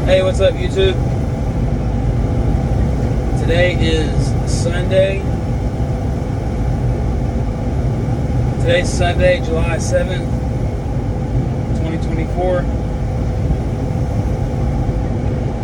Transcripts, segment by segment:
Hey, what's up, YouTube? Today is Sunday. Today's Sunday, July 7th, 2024.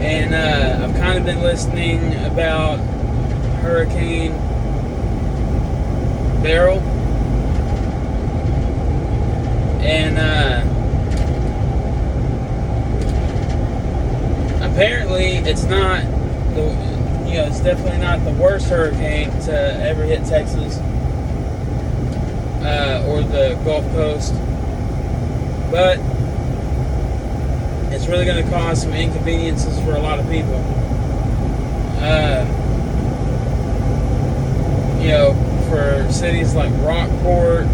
And I've kind of been listening about Hurricane Baryl. And apparently it's not it's definitely not the worst hurricane to ever hit Texas or the Gulf Coast, but it's really going to cause some inconveniences for a lot of people. For cities like Rockport,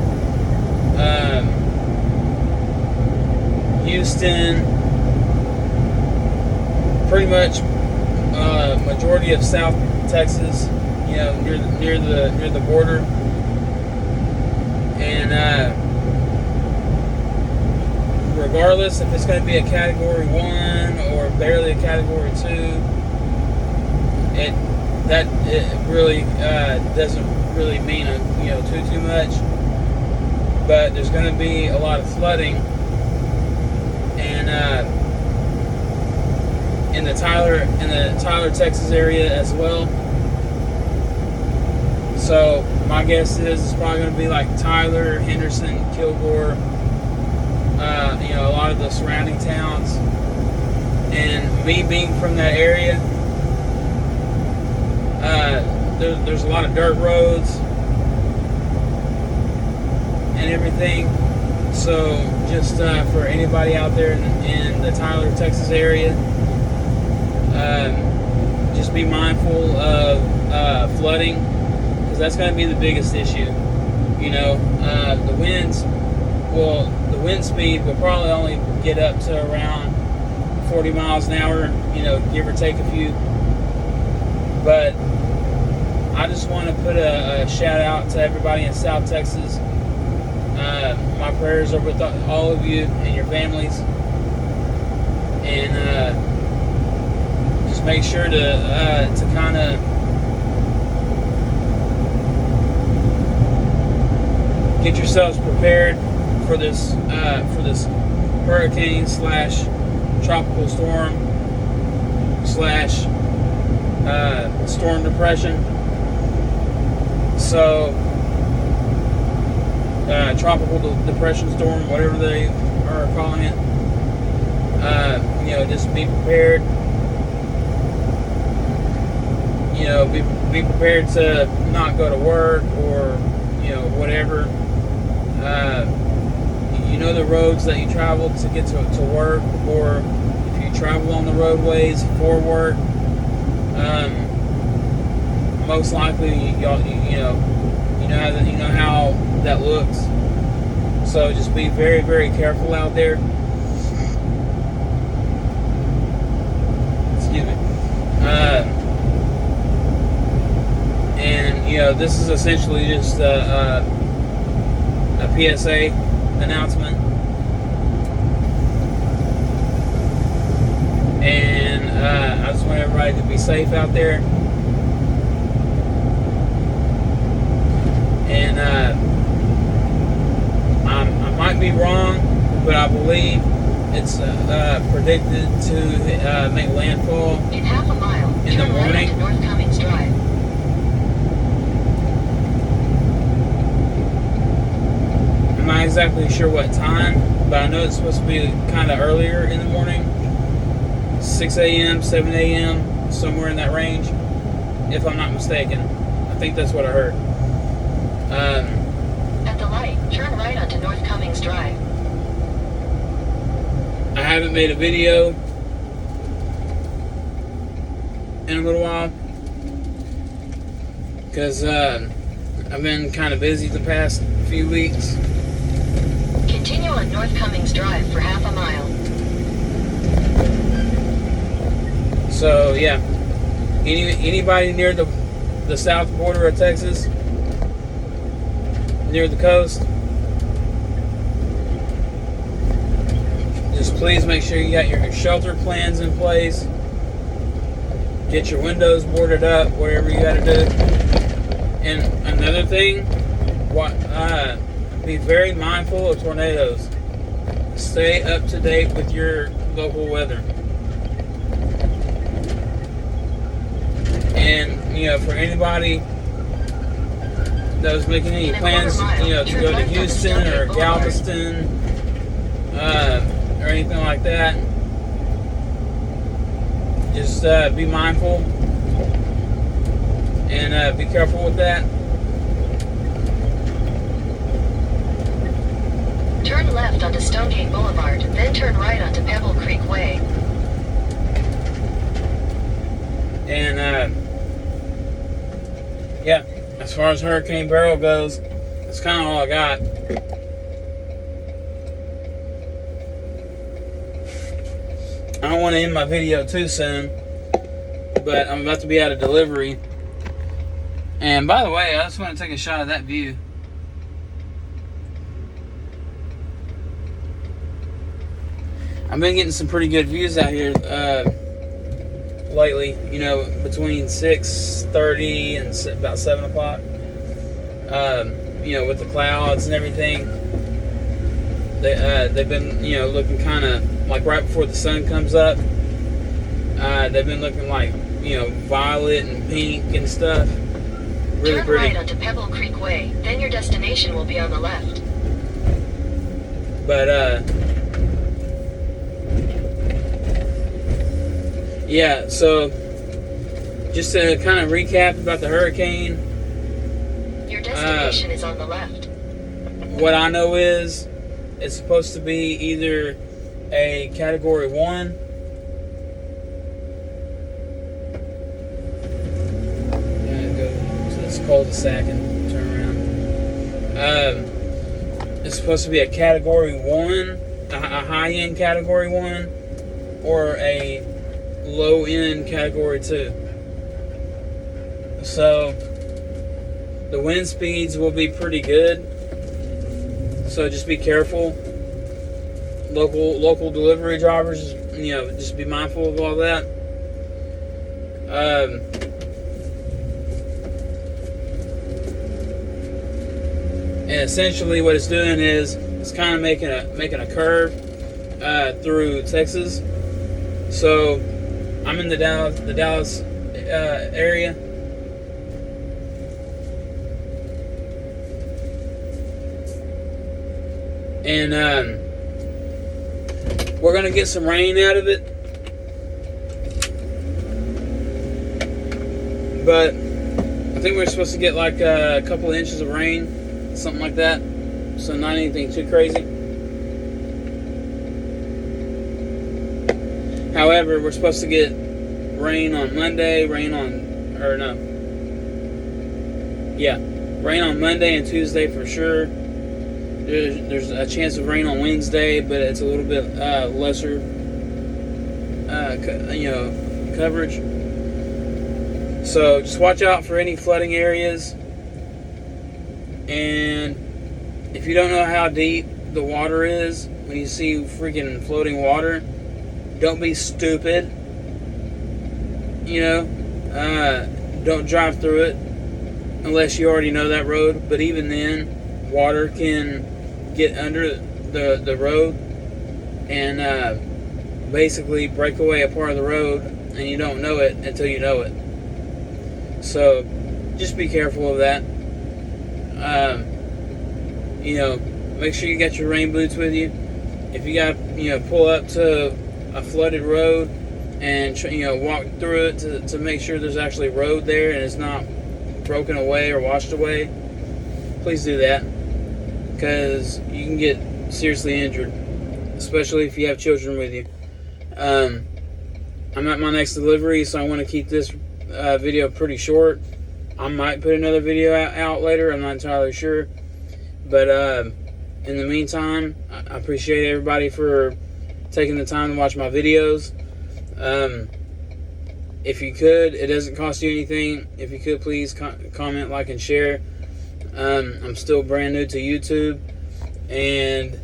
Houston, pretty much majority of South Texas, near the border, and regardless if it's going to be a Category 1 or barely a Category 2, it really doesn't really mean too much. But there's going to be a lot of flooding, and in the Tyler, Texas area as well. So my guess is it's probably going to be like Tyler, Henderson, Kilgore, a lot of the surrounding towns. And me being from that area, there's a lot of dirt roads and everything. So just for anybody out there in the Tyler, Texas area, just be mindful of flooding, because that's going to be the biggest issue. The wind speed will probably only get up to around 40 miles an hour, give or take a few. But I just want to put a shout out to everybody in South Texas. My prayers are with all of you and your families, and just make sure to kind of get yourselves prepared for this hurricane / tropical storm / storm depression. So tropical depression storm, whatever they are calling it. Just be prepared. Be prepared to not go to work or whatever. The roads that you travel to get to work, or if you travel on the roadways for work, most likely you know how that looks. So just be very, very careful out there. Excuse me. And this is essentially just a PSA announcement, and I just want everybody to be safe out there. And I might be wrong, but I believe it's predicted to make landfall in half a mile in the morning. To North Cummings Drive. I'm not exactly sure what time, but I know it's supposed to be kind of earlier in the morning, 6 a.m., 7 a.m., somewhere in that range, if I'm not mistaken. I think that's what I heard. At the light, turn right onto North Cummings Drive. I haven't made a video in a little while because I've been kind of busy the past few weeks. Continue on North Cummings Drive for half a mile. So yeah, anybody near the south border of Texas, near the coast, just please make sure you got your shelter plans in place. Get your windows boarded up, whatever you got to do. And another thing, be very mindful of tornadoes. Stay up to date with your local weather. And, you know, for anybody that was making any plans, you know, to go to Houston or Galveston, or anything like that, just be mindful and be careful with that. Turn left onto Stonegate Boulevard, then turn right onto Pebble Creek Way. And yeah, as far as Hurricane Baryl goes, that's kind of all I got. I don't want to end my video too soon, but I'm about to be out of delivery. And by the way, I just want to take a shot of that view. I've been getting some pretty good views out here lately, you know, between 6:30 and about 7 o'clock. You know, with the clouds and everything. They've been, you know, looking kind of like right before the sun comes up. They've been looking like, you know, violet and pink and stuff. Really Turn pretty. right onto Pebble Creek Way, then your destination will be on the left. But yeah, so just to kind of recap about the hurricane. Your destination is on the left. What I know is it's supposed to be either a Category 1 go to this cul-de-sac and turn around. It's supposed to be a Category 1, a high-end Category 1, or a low-end Category 2. So the wind speeds will be pretty good. So just be careful. Local delivery drivers, you know, just be mindful of all that. And essentially, what it's doing is it's kind of making a curve through Texas. So I'm in the Dallas area. And we're going to get some rain out of it. But I think we're supposed to get like a couple of inches of rain, something like that. So not anything too crazy. However, we're supposed to get rain on Monday, rain on Monday and Tuesday for sure. There's a chance of rain on Wednesday, but it's a little bit lesser, coverage. So just watch out for any flooding areas. And if you don't know how deep the water is, when you see freaking floating water, don't be stupid. You know, don't drive through it unless you already know that road. But even then, water can get under the road and basically break away a part of the road, and you don't know it until you know it. So just be careful of that. You know, make sure you got your rain boots with you. If you got, you know, pull up to a flooded road and walk through it to make sure there's actually road there and it's not broken away or washed away, please do that, because you can get seriously injured, especially if you have children with you. I'm at my next delivery, so I want to keep this video pretty short. I might put another video out later, I'm not entirely sure. But in the meantime, I appreciate everybody for taking the time to watch my videos. If you could, it doesn't cost you anything. If you could, please comment, like, and share. I'm still brand new to YouTube, and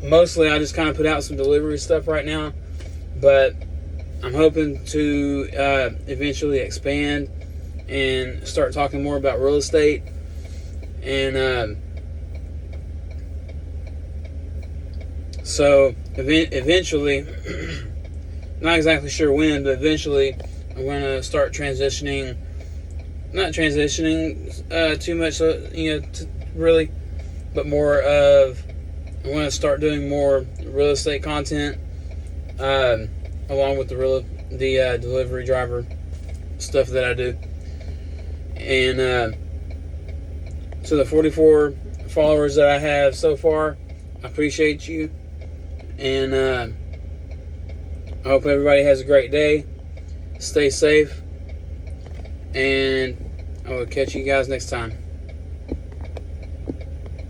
mostly I just kind of put out some delivery stuff right now, but I'm hoping to eventually expand and start talking more about real estate. And so eventually, not exactly sure when, but eventually I'm going to start transitioning. Not transitioning too much, really, but more of, I want to start doing more real estate content, along with the delivery driver stuff that I do. And so the 44 followers that I have so far, I appreciate you, and I hope everybody has a great day. Stay safe, and I will catch you guys next time.